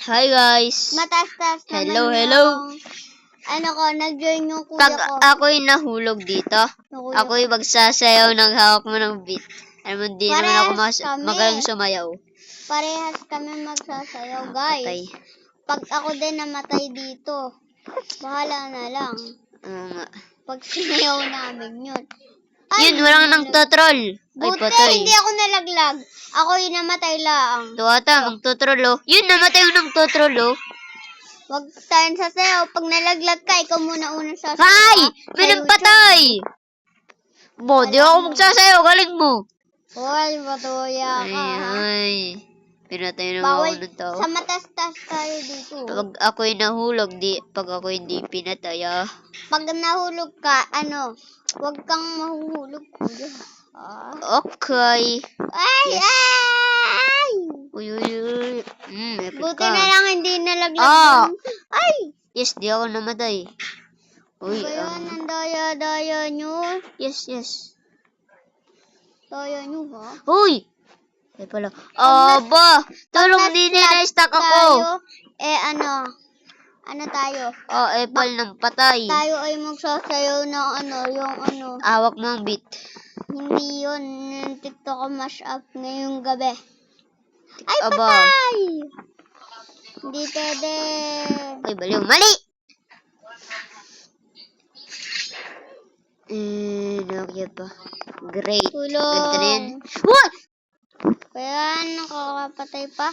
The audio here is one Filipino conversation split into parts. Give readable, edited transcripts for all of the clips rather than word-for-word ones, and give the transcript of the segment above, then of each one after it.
Hi guys. Mataas-taas naman Hello, yung, hello. Nag-join yung kuya Pag ko. ako'y nahulog dito, ako'y magsasayaw ng hawak mo ng beat. Alam mo, di naman ako magaling sumayaw. Parehas kami magsasayaw, guys. Patay. Pag ako din namatay dito, bahala na lang. Pag sinayaw namin yun. Yun, walang nagtotroll. Ay, Buti, patay. hindi ako nalaglag. Ako yung namatay lang. Tuwata, magtotroll oh. Yun, namatay yung nagtotroll oh. Huwag tayong sasayaw. Pag nalaglag ka, ikaw muna sasayaw. Hay! May nagpatay! Bo, di ako magsasayaw. Galing mo. Hoy, matuya ka, Ay. Pinatay na ako ng tao. Sa matas-tas tayo dito. Pag ako'y nahulog, pag ako'y hindi pinatay ah. Pag nahulog ka, huwag kang mahuhulog. Okay. Ay, Yes. ay! Uy, uy, uy. Buti na lang hindi nalaglag. Ay! Yes, di ako namatay. Uy, Kaya ang daya-daya nyo. Yes, yes. Daya nyo, ha? Uy! Ay pala. Aba! Tulong din na-stuck ako. Ano tayo? Apple ng patay. Tayo ay magsasayaw ng Awak mo ang beat. Hindi yun. Yung TikTok mashup ngayong gabi. Ay, Aba. patay! Hindi pwede. Ay, baliw. Mali! Nakakaya pa. Great. Tulong. Ganda na yan. What? Kaya nakakapatay pa.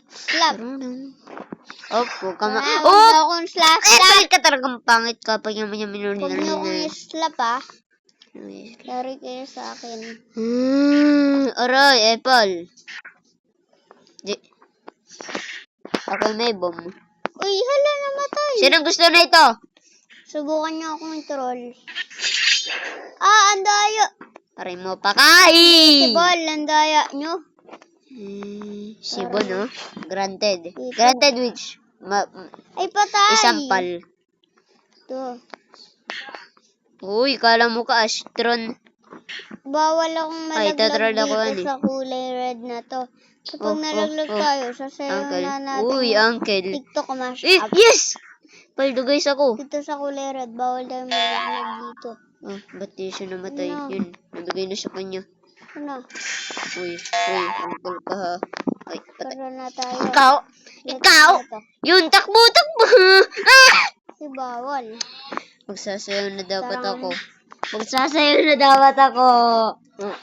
Slap. Opo, kama. Huwag mo akong slap. Palit ka talagang pangit ka pag yung minunod Huwag mo akong slap, ha? Sorry kayo sa akin. Aray, Apple. Ako may bomb. Uy, hala, namatay. Sinong gusto na ito? Subukan niyo akong troll. Ang daya. Aray mo pakain. Si Bol, ang daya nyo. Sibo, no? Granted. Granted which? Ay, patay. Isampal. Ito. Uy, kala mo ka astron. Bawal akong malaglag dito sa kulay red na to. Kapag nalaglag tayo, sasayaw na natin. Uy, uncle. TikTok mashup. Yes! Paldo guys ako. Dito sa kulay red, bawal tayo malaglag dito. Ba't di siya namatay? Yun, nabigay na sa kanya. Ano? Uy, uncle ka ha. Ay, patay. Para na tayo. Ikaw! Yun, takbo! Si bawal. Magsasayaw na dapat ako. Magsasayaw na dapat ako.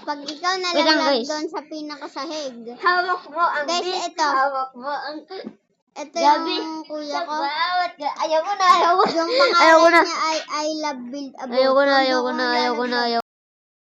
Pag ikaw nalaglag doon sa pinakasahig. Hawak mo ang guys, ito. Hawak mo ang... Ito yung kuya ko. Ayaw ko na. Yung pangalan niya ay I love build a boat. Ayaw ko na.